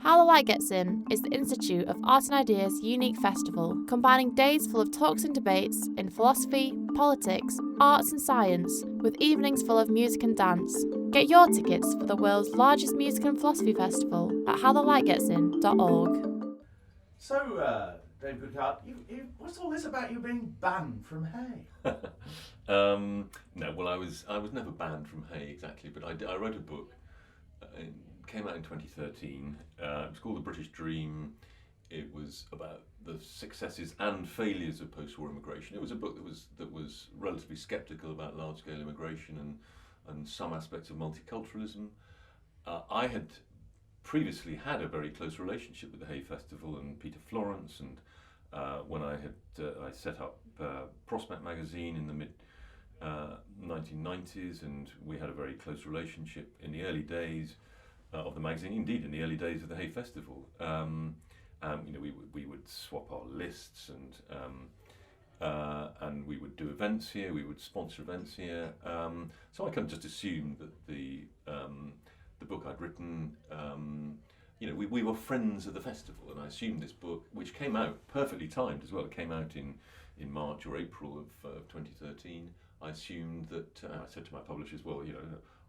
How the Light Gets In is the Institute of Art and Ideas' unique festival, combining days full of talks and debates in philosophy, politics, arts and science, with evenings full of music and dance. Get your tickets for the world's largest music and philosophy festival at HowTheLightGetsIn.org. So, Dave Goodhart, what's all this about you being banned from Hay? No, well, I was never banned from Hay exactly, but I wrote a book. It came out in 2013. It was called The British Dream. It was about the successes and failures of post-war immigration. It was a book that was relatively sceptical about large-scale immigration and some aspects of multiculturalism. I had previously had a very close relationship with the Hay Festival and Peter Florence, and when I set up Prospect magazine in the mid 1990s, and we had a very close relationship in the early days of the magazine, indeed in the early days of the Hay Festival. We would swap our lists, and we would do events here, we would sponsor events here. So I kind of just assumed that the book I'd written, we were friends of the festival, and I assumed this book, which came out perfectly timed as well, it came out in March or April of 2013. I assumed that, I said to my publishers, well,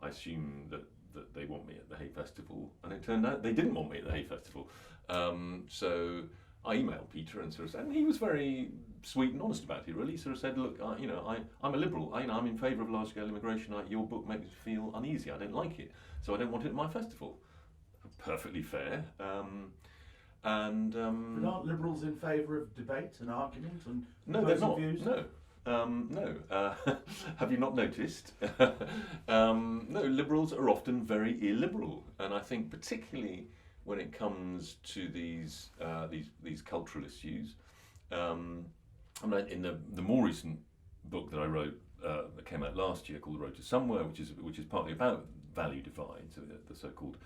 I assume that they want me at the Hay Festival, and it turned out they didn't want me at the Hay Festival. So I emailed Peter and and he was very sweet and honest about it, really. He sort of said, look, I'm a liberal, I'm in favour of large-scale immigration, your book makes me feel uneasy, I don't like it, so I don't want it at my festival. Perfectly fair. But aren't liberals in favour of debate and argument and no, they're not. views? No. Have you not noticed? No, liberals are often very illiberal, and I think particularly when it comes to these cultural issues. In the more recent book that I wrote that came out last year called The Road to Somewhere, which is partly about value divide, so the so-called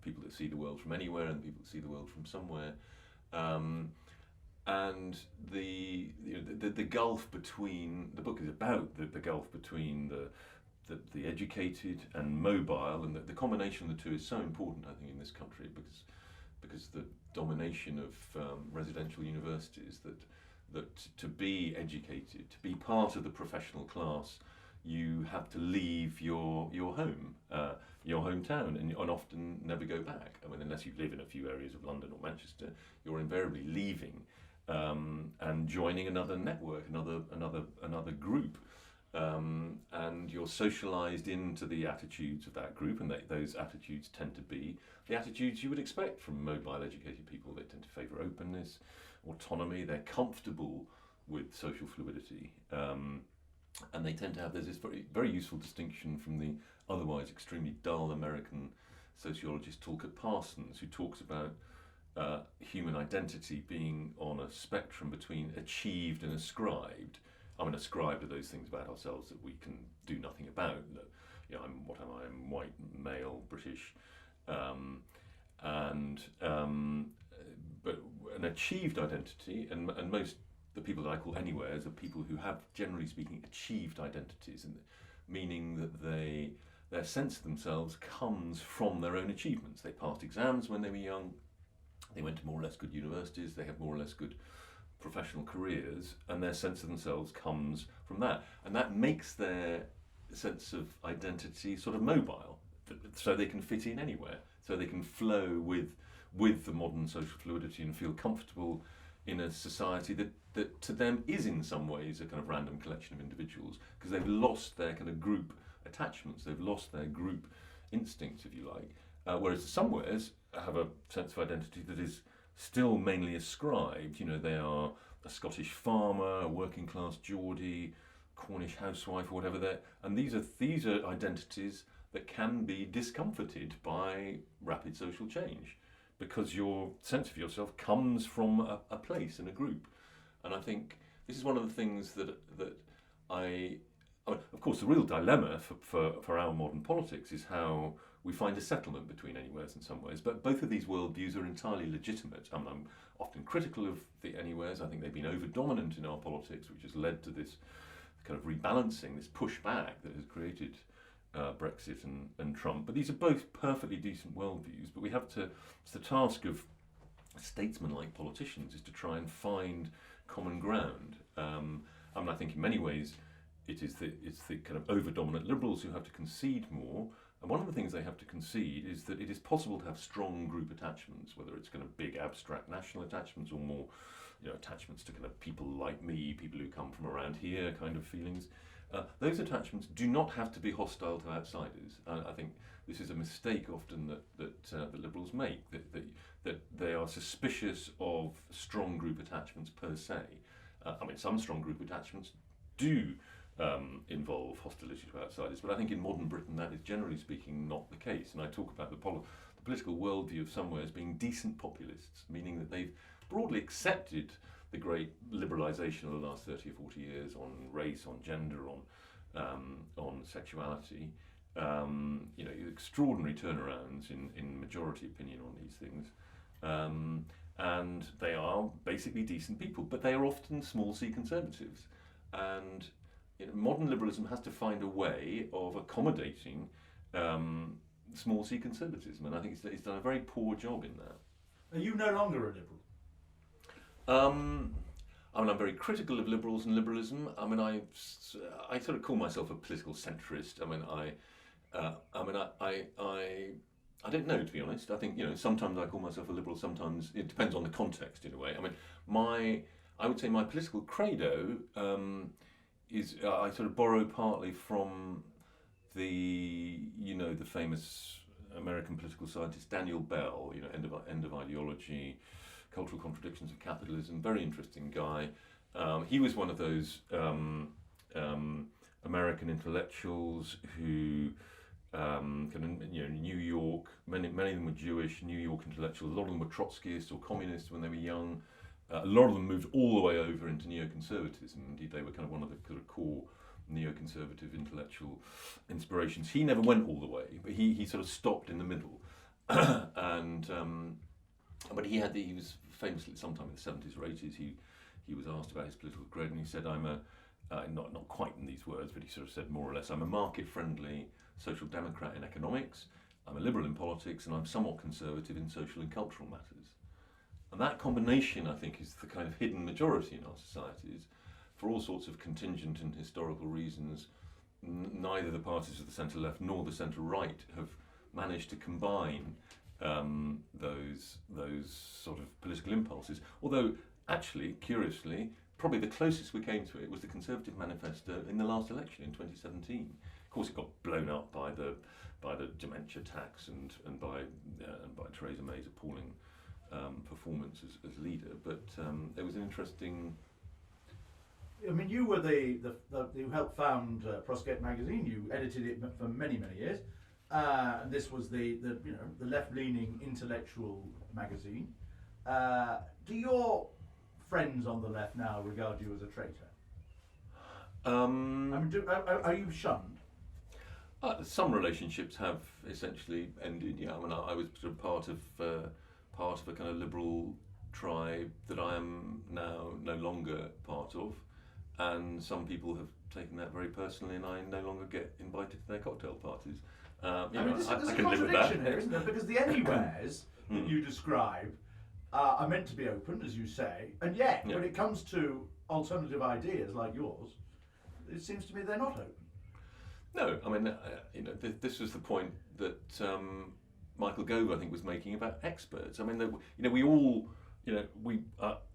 people that see the world from anywhere and people that see the world from somewhere. And the gulf between, the book is about the gulf between the educated and mobile, and the combination of the two is so important, I think, in this country, because the domination of residential universities, that to be educated, to be part of the professional class, you have to leave your home, your hometown, and often never go back. I mean, unless you live in a few areas of London or Manchester, you're invariably leaving and joining another network, another group, and you're socialised into the attitudes of that group, and those attitudes tend to be the attitudes you would expect from mobile, educated people. They tend to favour openness, autonomy. They're comfortable with social fluidity. And they tend to have, there's this very, very useful distinction from the otherwise extremely dull American sociologist Talcott Parsons, who talks about human identity being on a spectrum between achieved and ascribed. I mean, ascribed are those things about ourselves that we can do nothing about. I'm white, male, British, but an achieved identity, and most the people that I call anywheres are people who have, generally speaking, achieved identities, and meaning that their sense of themselves comes from their own achievements. They passed exams when they were young, they went to more or less good universities, they have more or less good professional careers, and their sense of themselves comes from that. And that makes their sense of identity sort of mobile, so they can fit in anywhere, so they can flow with the modern social fluidity and feel comfortable in a society that to them is in some ways a kind of random collection of individuals, because they've lost their kind of group attachments, they've lost their group instincts, if you like. Whereas the somewheres have a sense of identity that is still mainly ascribed. They are a Scottish farmer, a working class Geordie, Cornish housewife, or whatever. And these are identities that can be discomforted by rapid social change, because your sense of yourself comes from a place and a group. And I think this is one of the things that of course, the real dilemma for our modern politics is how we find a settlement between anywheres and somewheres. But both of these worldviews are entirely legitimate. I'm often critical of the anywheres. I think they've been over-dominant in our politics, which has led to this kind of rebalancing, this pushback that has created Brexit and Trump. But these are both perfectly decent worldviews. But we have to, it's the task of statesmen-like politicians is to try and find common ground. I think in many ways it's the kind of over-dominant liberals who have to concede more. And one of the things they have to concede is that it is possible to have strong group attachments, whether it's kind of big abstract national attachments or more, attachments to kind of people like me, people who come from around here kind of feelings. Those attachments do not have to be hostile to outsiders. I think this is a mistake often that the liberals make, that they are suspicious of strong group attachments per se. Some strong group attachments do involve hostility to outsiders, but I think in modern Britain that is generally speaking not the case. And I talk about the political worldview of Somewhere as being decent populists, meaning that they've broadly accepted the great liberalisation of the last 30 or 40 years on race, on gender, on sexuality. Extraordinary turnarounds in majority opinion on these things. And they are basically decent people, but they are often small c conservatives. And modern liberalism has to find a way of accommodating small c conservatism, and I think it's done a very poor job in that. Are you no longer a liberal? I'm very critical of liberals and liberalism. I sort of call myself a political centrist. I don't know, to be honest. I think sometimes I call myself a liberal. Sometimes it depends on the context, in a way. I would say my political credo is I sort of borrow partly from the famous American political scientist Daniel Bell. End of Ideology, Cultural Contradictions of Capitalism. Very interesting guy. He was one of those American intellectuals who New York. Many of them were Jewish. New York intellectuals. A lot of them were Trotskyists or communists when they were young. A lot of them moved all the way over into neoconservatism. Indeed, they were kind of one of the kind of core neoconservative intellectual inspirations. He never went all the way, but he sort of stopped in the middle. But he was famously sometime in the 70s or 80s. He was asked about his political credo, and he said, "I'm not quite in these words, but he sort of said more or less, I'm a market-friendly social democrat in economics. I'm a liberal in politics, and I'm somewhat conservative in social and cultural matters." And that combination, I think, is the kind of hidden majority in our societies. For all sorts of contingent and historical reasons, neither the parties of the centre-left nor the centre-right have managed to combine those sort of political impulses. Although, actually, curiously, probably the closest we came to it was the Conservative Manifesto in the last election in 2017. Of course, it got blown up by the dementia tax and by Theresa May's appalling performance as leader. But it was an interesting. You were you helped found Prosket magazine. You edited it for many years, and this was the left-leaning intellectual magazine. Do your friends on the left now regard you as a traitor? Are you shunned? Some relationships have essentially ended. Yeah, I was sort of part of a kind of liberal tribe that I am now no longer part of. And some people have taken that very personally, and I no longer get invited to their cocktail parties. There's I a can live with that. contradiction here, isn't there? Because the anywheres that you describe are meant to be open, as you say, and yet when it comes to alternative ideas like yours, it seems to me they're not open. No, this was the point that Michael Gove, I think, was making about experts. We all,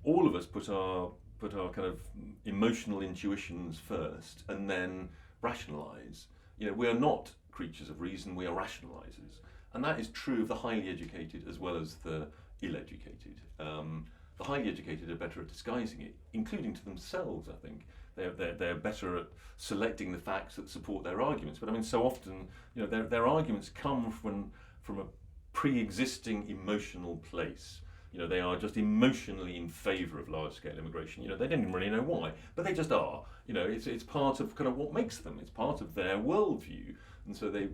all of us put our kind of emotional intuitions first and then rationalise. We are not creatures of reason, we are rationalisers. And that is true of the highly educated as well as the ill-educated. The highly educated are better at disguising it, including to themselves, I think. They're better at selecting the facts that support their arguments. But so often, their arguments come from a pre-existing emotional place. They are just emotionally in favour of large-scale immigration. They don't even really know why, but they just are. It's part of kind of what makes them. It's part of their worldview, and so they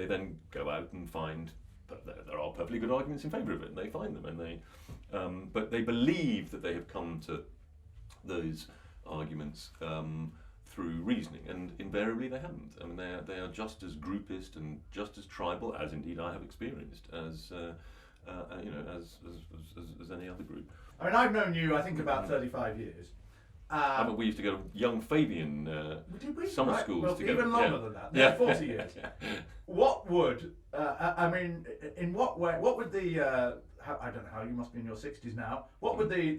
then go out and find that there are perfectly good arguments in favour of it, and they find them, and they, but they believe that they have come to those arguments through reasoning, and invariably they haven't. I mean, they are just as groupist and just as tribal, as indeed I have experienced, as as any other group. I mean, I've known you, I think, about 35 years. We used to go to young Fabian summer schools well, together. Even longer than that. Yeah, 40 years. What would, in what way, what would the, I don't know how, you must be in your 60s now, what would the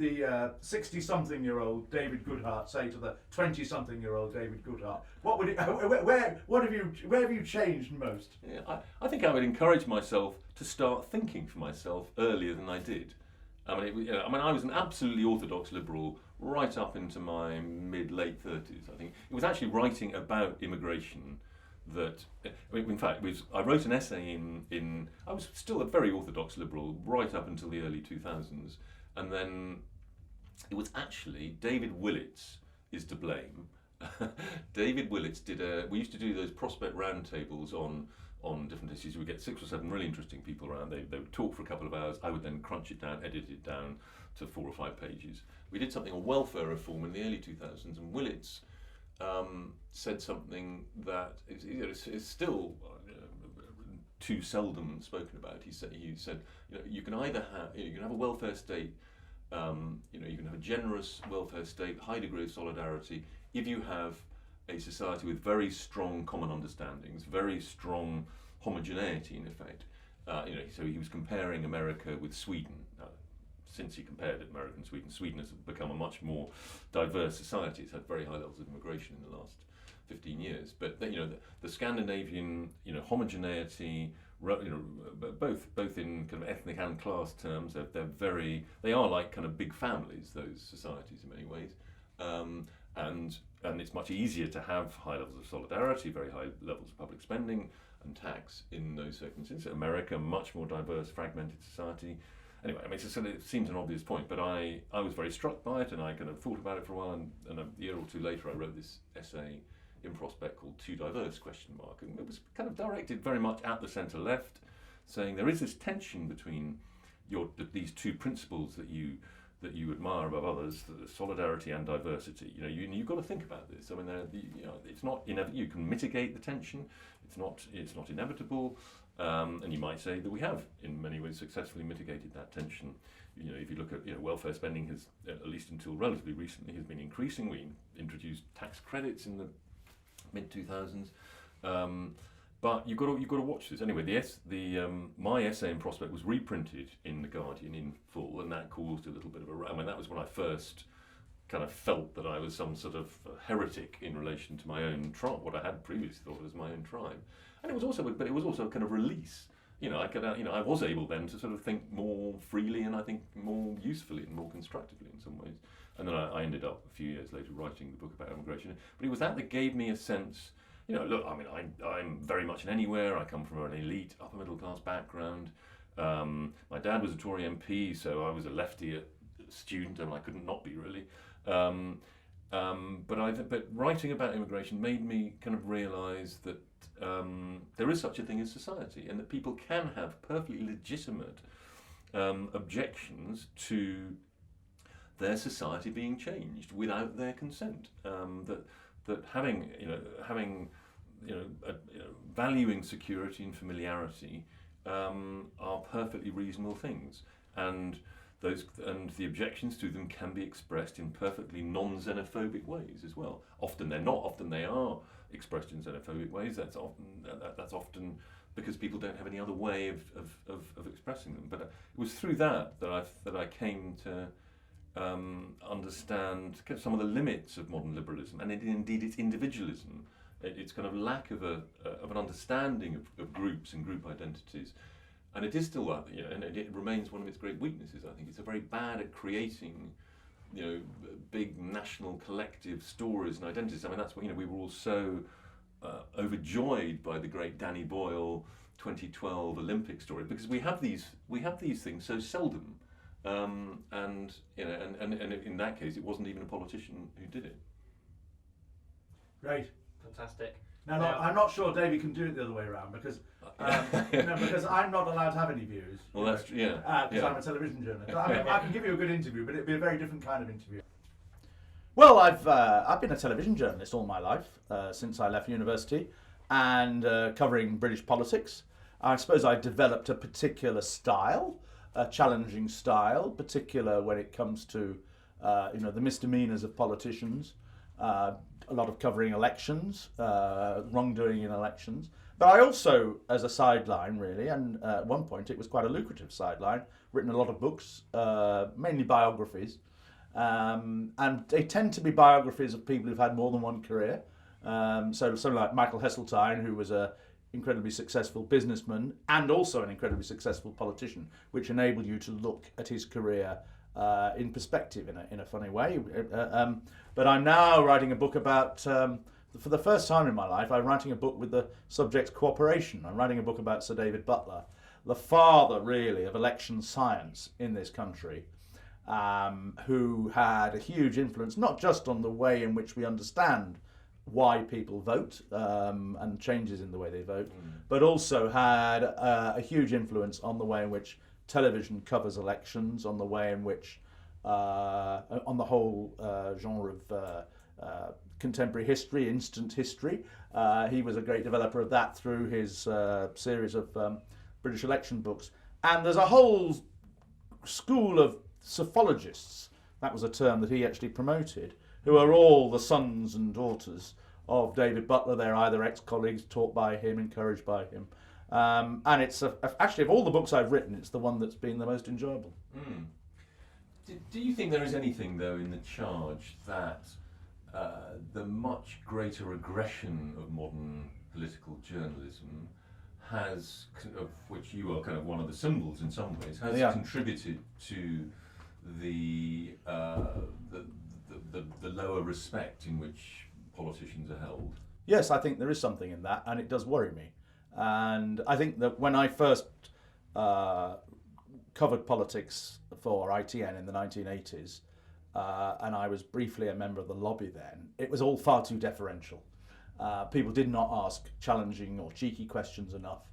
60-something-year-old David Goodhart say to the 20-something-year-old David Goodhart? What would it, where have you changed most? Yeah, I think I would encourage myself to start thinking for myself earlier than I did. I mean, I was an absolutely orthodox liberal right up into my mid-late 30s. I think it was actually writing about immigration that, in fact, I wrote an essay in. I was still a very orthodox liberal right up until the early 2000s, and then it was actually David Willits is to blame. David Willits we used to do those prospect roundtables on different issues. We'd get 6 or 7 really interesting people around. They would talk for a couple of hours. I would then crunch it down, edit it down to 4 or 5 pages. We did something on welfare reform in the early 2000s, and Willits said something that is still too seldom spoken about. He said, you can either have a welfare state, you can have a generous welfare state, high degree of solidarity, if you have a society with very strong common understandings, very strong homogeneity in effect. So he was comparing America with Sweden. Since he compared America and Sweden has become a much more diverse society. It's had very high levels of immigration in the last 15 years. But the Scandinavian homogeneity, both in kind of ethnic and class terms, they are like kind of big families, those societies in many ways. And it's much easier to have high levels of solidarity, very high levels of public spending and tax in those circumstances. America, much more diverse, fragmented society. Anyway, I mean, it seems an obvious point, but I was very struck by it, and I kind of thought about it for a while, and a year or two later I wrote this essay in Prospect called Too Diverse, ? And it was kind of directed very much at the centre-left, saying there is this tension between these two principles that you admire above others, solidarity and diversity. You've got to think about this. I mean, it's not inevitable. You can mitigate the tension. It's not inevitable. And you might say that we have, in many ways, successfully mitigated that tension. If you look at welfare spending has, at least until relatively recently, has been increasing. We introduced tax credits in the mid 2000s. But you've got to watch this anyway. My essay in Prospect was reprinted in The Guardian in full, and that caused a little bit of a. I mean, that was when I first kind of felt that I was some sort of heretic in relation to my own tribe, what I had previously thought was my own tribe, and it was also a kind of release. I was able then to sort of think more freely and I think more usefully and more constructively in some ways. And then I ended up a few years later writing the book about immigration. But it was that gave me a sense. Look, I mean, I'm very much an anywhere. I come from an elite, upper middle class background. My dad was a Tory MP, so I was a lefty student, and I couldn't not be really. But writing about immigration made me kind of realise that there is such a thing as society, and that people can have perfectly legitimate objections to their society being changed without their consent. That valuing security and familiarity are perfectly reasonable things, and the objections to them can be expressed in perfectly non-xenophobic ways as well. Often they're not. Often they are expressed in xenophobic ways. That's often because people don't have any other way of expressing them. But it was through that I came to understand some of the limits of modern liberalism, and indeed its individualism, its kind of lack of an understanding of groups and group identities. And it is still and it remains one of its great weaknesses. I think it's very bad at creating, big national collective stories and identities. I mean, that's what we were all so overjoyed by the great Danny Boyle 2012 Olympic story, because we have these things so seldom. And in that case, it wasn't even a politician who did it. Great. Fantastic. Now, I'm not sure Davey can do it the other way around, because because I'm not allowed to have any views. Well, that's true. Yeah. Because I'm a television journalist. I can give you a good interview, but it'd be a very different kind of interview. Well, I've been a television journalist all my life since I left university, and covering British politics. I suppose I developed a particular style, a challenging style, particular when it comes to the misdemeanors of politicians. A lot of covering elections, wrongdoing in elections. But I also, as a sideline really, and at one point it was quite a lucrative sideline, written a lot of books, mainly biographies. And they tend to be biographies of people who've had more than one career. So something like Michael Heseltine, who was a incredibly successful businessman and also an incredibly successful politician, which enabled you to look at his career in perspective in a funny way. But I'm now writing a book about, for the first time in my life, I'm writing a book with the subject cooperation. I'm writing a book about Sir David Butler, the father really of election science in this country, who had a huge influence not just on the way in which we understand why people vote and changes in the way they vote, but also had a huge influence on the way in which television covers elections, on the way in which, on the whole genre of contemporary history, instant history. He was a great developer of that through his series of British election books. And there's a whole school of sophologists, that was a term that he actually promoted, who are all the sons and daughters of David Butler. They're either ex-colleagues, taught by him, encouraged by him. And it's actually, of all the books I've written, it's the one that's been the most enjoyable. Do you think there is anything, though, in the charge that the much greater aggression of modern political journalism has, of which you are kind of one of the symbols in some ways, has contributed to the lower respect in which politicians are held? Yes, I think there is something in that, and it does worry me. And I think that when I first covered politics for ITN in the 1980s, and I was briefly a member of the lobby then, it was all far too deferential. People did not ask challenging or cheeky questions enough.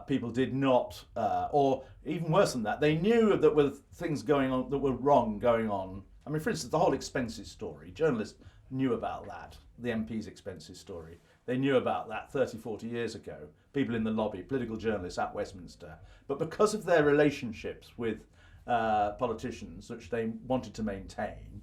People did not, or even worse than that, they knew that there were things going on that were wrong going on. I mean, for instance, the whole expenses story, journalists knew about that, the MP's expenses story. They knew about that 30, 40 years ago, people in the lobby, political journalists at Westminster. But because of their relationships with politicians, which they wanted to maintain,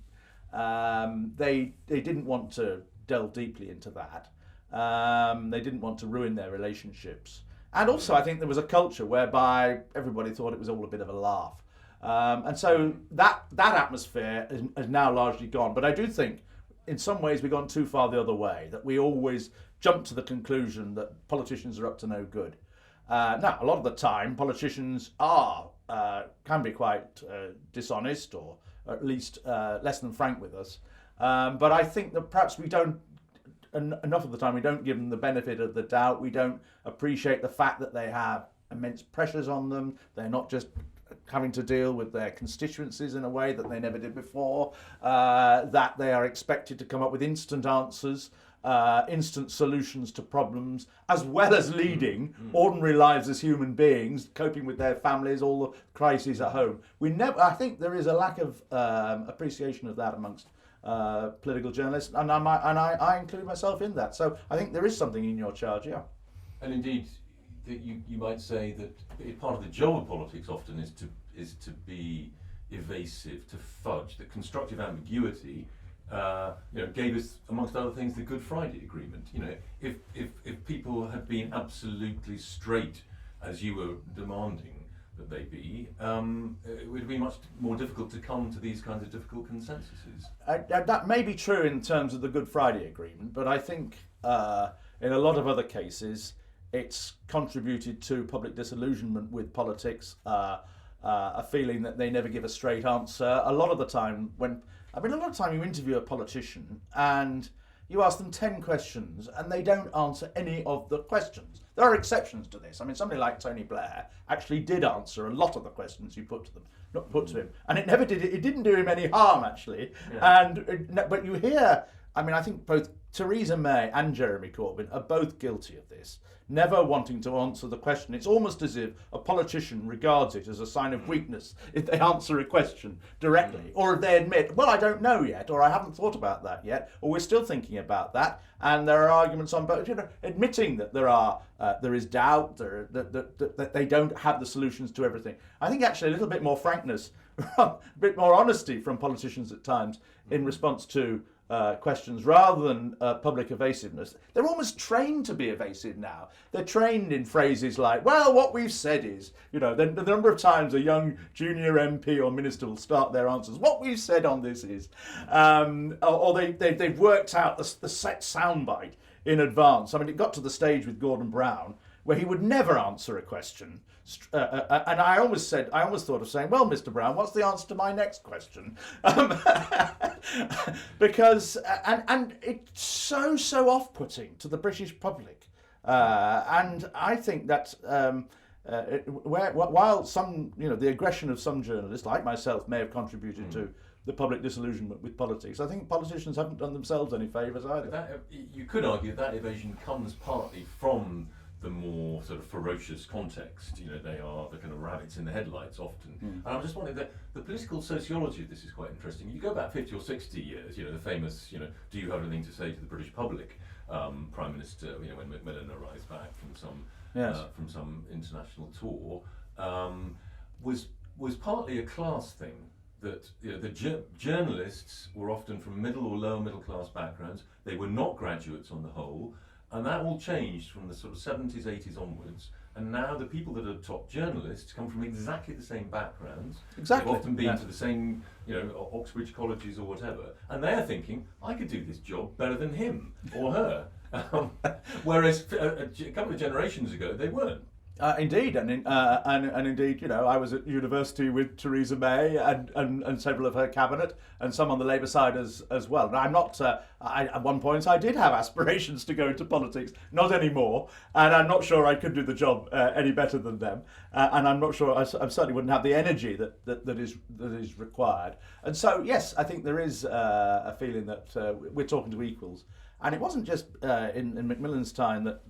they didn't want to delve deeply into that. They didn't want to ruin their relationships. And also, I think there was a culture whereby everybody thought it was all a bit of a laugh. And so that atmosphere is now largely gone. But I do think, in some ways, we've gone too far the other way, that we always jump to the conclusion that politicians are up to no good. Now, a lot of the time, politicians can be quite dishonest, or at least less than frank with us. But I think that perhaps we don't, enough of the time, we don't give them the benefit of the doubt. We don't appreciate the fact that they have immense pressures on them. They're not just having to deal with their constituencies in a way that they never did before, that they are expected to come up with instant answers, instant solutions to problems, as well as leading ordinary lives as human beings, coping with their families, all the crises at home. I think there is a lack of appreciation of that amongst political journalists, and I include myself in that. So I think there is something in your charge, yeah. And indeed, that you might say that part of the job of politics often is to be evasive, to fudge. That constructive ambiguity, gave us, amongst other things, the Good Friday Agreement. If people had been absolutely straight, as you were demanding that they be, it would be much more difficult to come to these kinds of difficult consensuses. That may be true in terms of the Good Friday Agreement, but I think in a lot of other cases, it's contributed to public disillusionment with politics, a feeling that they never give a straight answer. A lot of the time you interview a politician and you ask them 10 questions and they don't answer any of the questions. There are exceptions to this. I mean, somebody like Tony Blair actually did answer a lot of the questions you put to him, and it didn't do him any harm, actually. Yeah. But you hear I mean, I think both Theresa May and Jeremy Corbyn are both guilty of this, never wanting to answer the question. It's almost as if a politician regards it as a sign of weakness if they answer a question directly, or if they admit, well, I don't know yet, or I haven't thought about that yet, or we're still thinking about that. And there are arguments on both, admitting that there is doubt, that they don't have the solutions to everything. I think actually a little bit more frankness, a bit more honesty from politicians at times in response to questions rather than public evasiveness. They're almost trained to be evasive now. They're trained in phrases like, well, what we've said is, the number of times a young junior MP or minister will start their answers, what we've said on this is, or they've worked out the set soundbite in advance. I mean, it got to the stage with Gordon Brown where he would never answer a question. And I always thought of saying, well, Mr. Brown, what's the answer to my next question? Because, and it's so off-putting to the British public. And I think that while some, the aggression of some journalists, like myself, may have contributed to the public disillusionment with politics, I think politicians haven't done themselves any favours either. You could argue that evasion comes partly from the more sort of ferocious context. They are the kind of rabbits in the headlights often. And I'm just wondering, the political sociology of this is quite interesting. You go back 50 or 60 years, the famous, do you have anything to say to the British public? Prime Minister, when Macmillan arrives back from some international tour, was partly a class thing. That the journalists were often from middle or lower middle class backgrounds. They were not graduates on the whole. And that all changed from the sort of 70s, 80s onwards. And now the people that are top journalists come from exactly the same backgrounds. Exactly. They've often been to the same, Oxbridge colleges or whatever. And they're thinking, I could do this job better than him or her. Whereas a couple of generations ago, they weren't. Indeed, and indeed, I was at university with Theresa May and several of her cabinet, and some on the Labour side as well. And I'm not. At one point, I did have aspirations to go into politics, not anymore, and I'm not sure I could do the job any better than them. And I'm not sure I certainly wouldn't have the energy that is required. And so, yes, I think there is a feeling that we're talking to equals, and it wasn't just in Macmillan's time that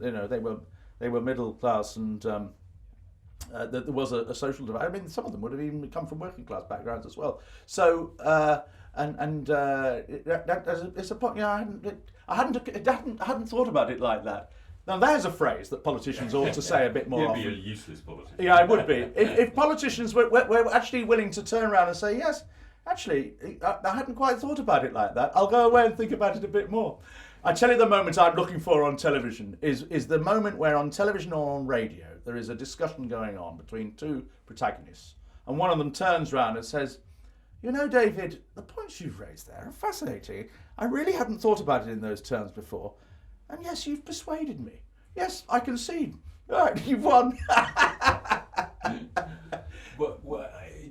they were middle class, and there was a social divide. I mean, some of them would have even come from working class backgrounds as well. So, it's a point. I hadn't thought about it like that. Now, there's a phrase that politicians ought to say a bit more often. You'd be a useless politician. Yeah, I would be. If politicians were actually willing to turn around and say, yes, actually, I hadn't quite thought about it like that. I'll go away and think about it a bit more. I tell you, the moment I'm looking for on television is the moment where on television or on radio there is a discussion going on between two protagonists, and one of them turns around and says, David, the points you've raised there are fascinating. I really hadn't thought about it in those terms before. And yes, you've persuaded me. Yes, I concede. All right, you've won.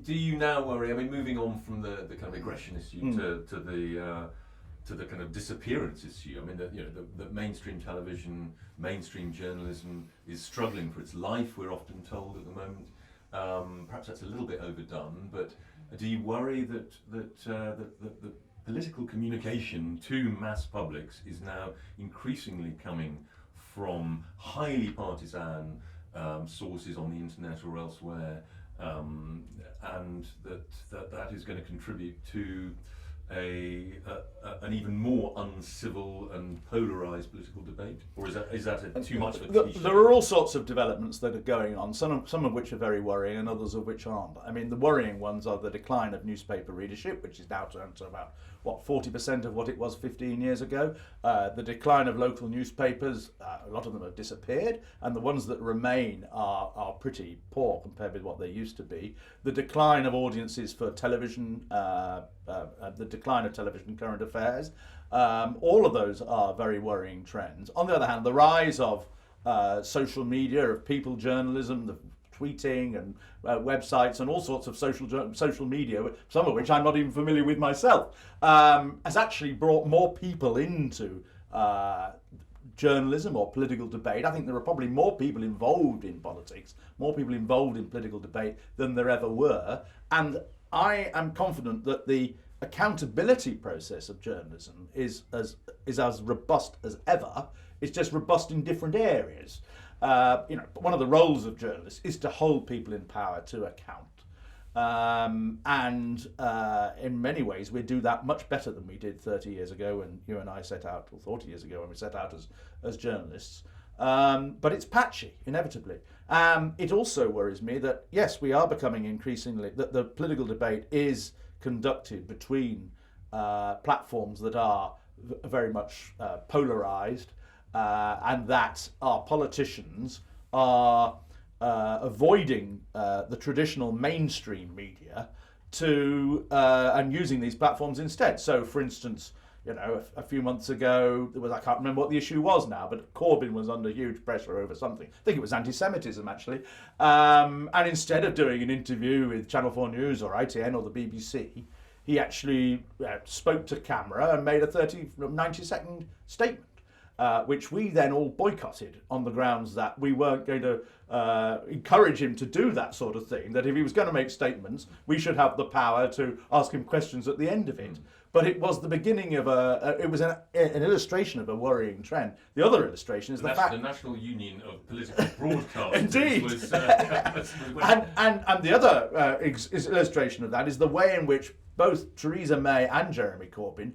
Do you now worry? I mean, moving on from the kind of aggression issue to the kind of disappearance issue. I mean, the mainstream television, mainstream journalism is struggling for its life, we're often told at the moment. Perhaps that's a little bit overdone, but do you worry that the political communication to mass publics is now increasingly coming from highly partisan sources on the internet or elsewhere, and that is going to contribute to an even more uncivil and polarised political debate? Or is that too much of a cliche? There are all sorts of developments that are going on, some of which are very worrying and others of which aren't. I mean, the worrying ones are the decline of newspaper readership, which is now turned to about 40% of what it was 15 years ago. The decline of local newspapers, a lot of them have disappeared, and the ones that remain are pretty poor compared with what they used to be. The decline of audiences for television, the decline of television current affairs, all of those are very worrying trends. On the other hand, the rise of social media, of people journalism, the tweeting and websites and all sorts of social media, some of which I'm not even familiar with myself, has actually brought more people into journalism or political debate. I think there are probably more people involved in politics, more people involved in political debate than there ever were, and I am confident that the accountability process of journalism is as robust as ever. It's just robust in different areas. One of the roles of journalists is to hold people in power to account. In many ways, we do that much better than we did 30 years ago when you and I set out, or 40 years ago when we set out as journalists. But it's patchy, inevitably. It also worries me that, yes, we are becoming increasingly, that the political debate is conducted between platforms that are very much polarised, and that our politicians are avoiding the traditional mainstream media and using these platforms instead. So, for instance, a few months ago, I can't remember what the issue was now, but Corbyn was under huge pressure over something. I think it was anti-Semitism, actually. And instead of doing an interview with Channel 4 News or ITN or the BBC, he actually spoke to camera and made a 90-second statement. Which we then all boycotted on the grounds that we weren't going to encourage him to do that sort of thing, that if he was going to make statements, we should have the power to ask him questions at the end of it. But it was the beginning of an illustration of a worrying trend. The other illustration is the fact... The National Union of Political Broadcasters. Indeed. Was, and the other illustration of that is the way in which both Theresa May and Jeremy Corbyn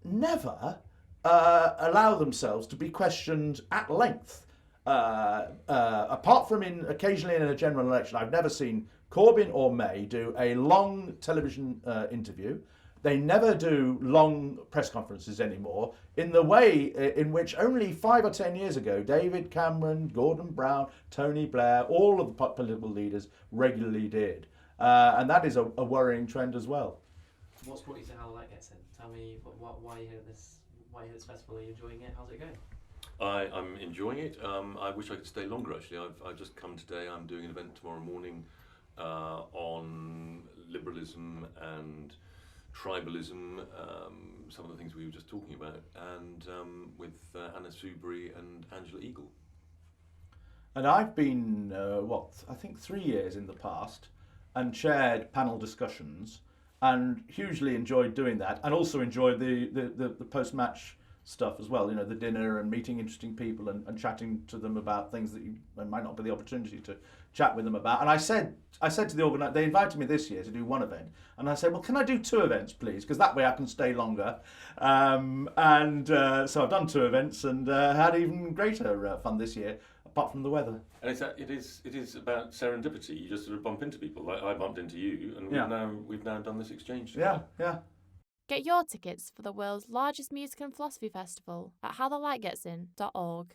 never allow themselves to be questioned at length. Apart from occasionally in a general election, I've never seen Corbyn or May do a long television interview. They never do long press conferences anymore, in the way in which only 5 or 10 years ago, David Cameron, Gordon Brown, Tony Blair, all of the political leaders regularly did. And that is a worrying trend as well. What's brought you to How the Light Gets In? Tell me why you here at this festival. Are you enjoying it? How's it going? I'm enjoying it. I wish I could stay longer, actually. I've just come today. I'm doing an event tomorrow morning on liberalism and tribalism, some of the things we were just talking about, and with Anna Soubry and Angela Eagle. And I've been, I think 3 years in the past, and chaired panel discussions, and hugely enjoyed doing that, and also enjoyed the post-match stuff as well, the dinner and meeting interesting people and chatting to them about things that you might not be the opportunity to chat with them about. And I said to the organizer, they invited me this year to do one event, and I said, well, can I do 2 events, please? Because that way I can stay longer. So I've done 2 events and had even greater fun this year, apart from the weather. And it is about serendipity. You just sort of bump into people. Like I bumped into you, and we've now done this exchange together. Yeah. Get your tickets for the world's largest music and philosophy festival at HowTheLightGetsIn.org.